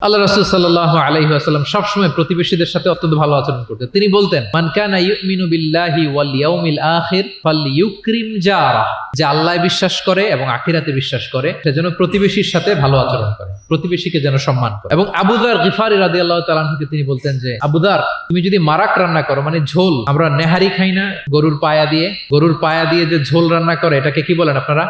আল্লাহ রাসূল সাল্লাল্লাহু আলাইহি ওয়াসাল্লাম সবসময় প্রতিবেশীদের সাথে অত্যন্ত ভালো আচরণ করতেন। তিনি বলতেন, মান কানা ইউমিনু বিল্লাহি ওয়াল ইয়াউমিল আখির ফালইউকরিম জারা, যে আল্লাহয় বিশ্বাস করে এবং আখিরাতে বিশ্বাস করে সে যেন প্রতিবেশীর সাথে ভালো আচরণ করে, প্রতিবেশীকে যেন সম্মান করে। এবং আবু যার গিফারি রাদিয়াল্লাহু তাআলা আনহুকে তিনি বলতেন যে, আবু যার, তুমি যদি মারাক রান্না করো, মানে ঝোল, আমরা নেহারি খাই না গরুর পায়া দিয়ে যে ঝোল রান্না করে, এটাকে কি বলেন আপনারা?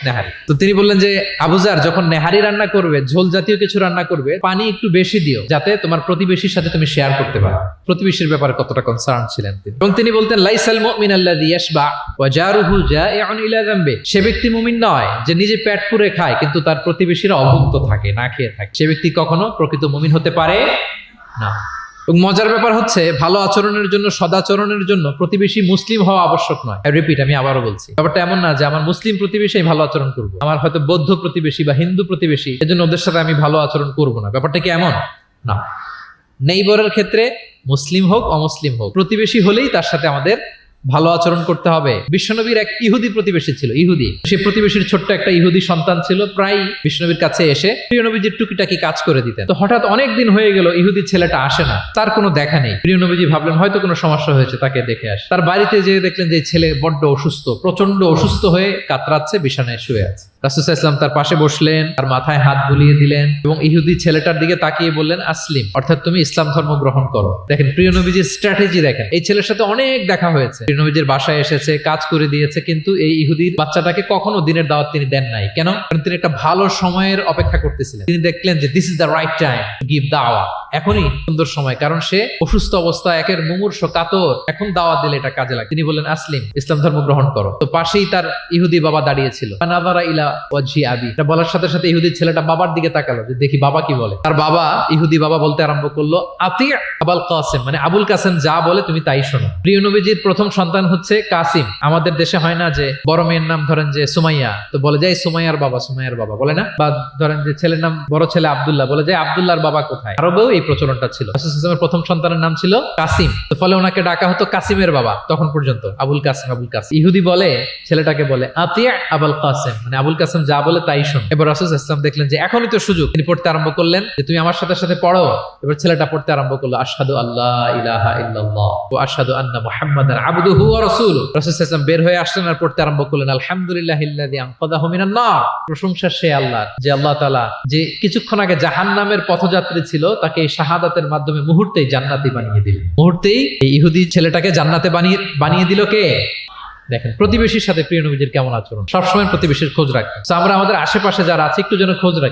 নেহারি। তো তিনি বললেন যে, আবু যার, যখন নেহারি রান্না করবে, ঝোল জাতীয় কিছু রান্না করবে, পানি একটু বেশি দিও, যাতে তোমার প্রতিবেশীর সাথে তুমি শেয়ার করতে পারো। প্রতিবেশীর ব্যাপারে কতটা কনসার্ন ছিলেন তিনি। এবং তিনি বলতেন, লাইসাল মুমিন আল্লাযী ইয়াশবা ওয়া জারুহু জাইউন ইলা যামবি, সে ব্যক্তি মুমিন নয় যে নিজে পেট পুরে খায় কিন্তু তার প্রতিবেশীরা অভুক্ত থাকে, না খেয়ে থাকে। সে ব্যক্তি কখনো প্রকৃত মুমিন হতে পারে না। এবং মজার ব্যাপার হচ্ছে, ভালো আচরণের জন্য, সদাচরণের জন্য প্রতিবেশী মুসলিম হওয়া আবশ্যক নয়। রিপিট, আমি আবারও বলছি, ব্যাপারটা এমন না যে আমার মুসলিম প্রতিবেশী ভালো আচরণ করবো, আমার হয়তো বৌদ্ধ প্রতিবেশী বা হিন্দু প্রতিবেশী, এজন্য ওদের সাথে আমি ভালো আচরণ করবো না। ব্যাপারটা কি এমন না? নেইবরের ক্ষেত্রে মুসলিম হোক অমুসলিম হোক, প্রতিবেশী হলেই তার সাথে আমাদের ভালো আচরণ করতে হবে। বিশ্বনবীর এক ইহুদি প্রতিবেশী ছিল, ইহুদি। সে প্রতিবেশীর ছোট্ট একটা ইহুদি সন্তান ছিল, প্রায় বিশ্বনবীর কাছে এসে প্রিয় নবীজির টুকিটাকি কাজ করে দিতেন। তো হঠাৎ অনেক দিন হয়ে গেল, ইহুদি ছেলেটা আসে না, তার কোনো দেখা নেই। প্রিয় নবীজি ভাবলেন হয়তো কোনো সমস্যা হয়েছে, তাকে দেখে আসে। তার বাড়িতে যেয়ে দেখলেন যে ছেলে বড্ড অসুস্থ, প্রচন্ড অসুস্থ হয়ে কাতরাচ্ছে, বিছানায় শুয়ে আছে। রাসূল সাল্লাল্লাহু আলাইহি ওয়াসাল্লাম তার পাশে বসলেন, তার মাথায় হাত বুলিয়ে দিলেন এবং ইহুদি ছেলেটার দিকে তাকিয়ে বললেন, আসলিম, অর্থাৎ তুমি ইসলাম ধর্ম গ্রহণ করো। দেখেন প্রিয় নবীজির স্ট্র্যাটেজি, দেখেন এই ছেলের সাথে অনেক দেখা হয়েছে, প্রিয় নবীজির বাসায় এসেছে, কাজ করে দিয়েছে, কিন্তু এই ইহুদির বাচ্চাটাকে কখনো দিনের দাওয়াত তিনি দেন নাই। কেন? কারণ তিনি একটা ভালো সময়ের অপেক্ষা করতেছিলেন। তিনি দেখলেন যে this is the right time to give দাওয়া, এখনই সুন্দর সময়, কারণ সে অসুস্থ অবস্থা, একের মুমূর্ষ কাতর, এখন দাওয়াত দিলে এটা কাজে লাগে। তিনি বললেন, আসলিম, ইসলাম ধর্ম গ্রহণ করো। তো পাশেই তার ইহুদি বাবা দাঁড়িয়েছিল। নাযারা ইলা ওয়াজহি আবি, এটা বলার সাথে সাথে ইহুদি ছেলেটা বাবার দিকে তাকালো যে দেখি বাবা কি বলে। তার বাবা, ইহুদি বাবা বলতে আরম্ভ করলো, আতি আবুল কাসিম, মানে আবুল কাসিম যা বলে তুমি তাই শোনো। প্রিয় নবীজির প্রথম সন্তান হচ্ছে কাসিম। আমাদের দেশে হয় না যে বড় মেয়ের নাম ধরেন যে সুমাইয়া, তো বলে যায় সুমাইয়ার বাবা বলে না, বা ধরেন যে ছেলের নাম, বড় ছেলে আব্দুল্লাহ, বলে যায় আব্দুল্লাহর বাবা কোথায়। আরবেও এই প্রচলনটা ছিল। রাসূল সাল্লাল্লাহু আলাইহি ওয়াসাল্লামের প্রথম সন্তানের নাম ছিল কাসিম, তো ফলে ওনাকে ডাকা হতো কাসিমের বাবা। তখন পর্যন্ত আবুল কাসিম। ইহুদি বলে, ছেলেটাকে বলে, আতি আবুল কাসিম, মানে আবুল কাসিম যা বলে তাই শোন। এবার রাসূল সাল্লাল্লাহু আলাইহি ওয়াসাল্লাম দেখলেন যে এখনই তো সুযোগ, তিনি পড়তে আরম্ভ করলেন যে তুমি আমার সাথে সাথে পড়ো। এবার ছেলেটা পড়তে আরম্ভ করলো, আশহাদু আল্লা ইলাহা ইল্লাল্লাহ ওয়া আশহাদু আন্না মুহাম্মাদান আবদুহু ওয়া রাসূলুহু। রাসূল সাল্লাল্লাহু আলাইহি ওয়াসাল্লাম বের হয়ে আসলেন আর পড়তে আরম্ভ করলেন, আলহামদুলিল্লাহিল্লাযী আনকাযাহু মিনান নার, প্রশংসা সে আল্লাহর, যে আল্লাহ তাআলা যে কিছুক্ষণ আগে জাহান্নামের পথযাত্রী ছিল, তাকে এই শাহাদাতের মাধ্যমে মুহূর্তেই জান্নাতি বানিয়ে দিলেন। মুহূর্তেই এই ইহুদি ছেলেটাকে জান্নাতে বানিয়ে দিল কে? দেখেন প্রতিবেশীর সাথে প্রিয় নবীজির কেমন আচরণ, সবসময় প্রতিবেশীর খোঁজ রাখতেন। আমরা আমাদের আশেপাশে যারা আছে একটু যেন খোঁজ রাখি।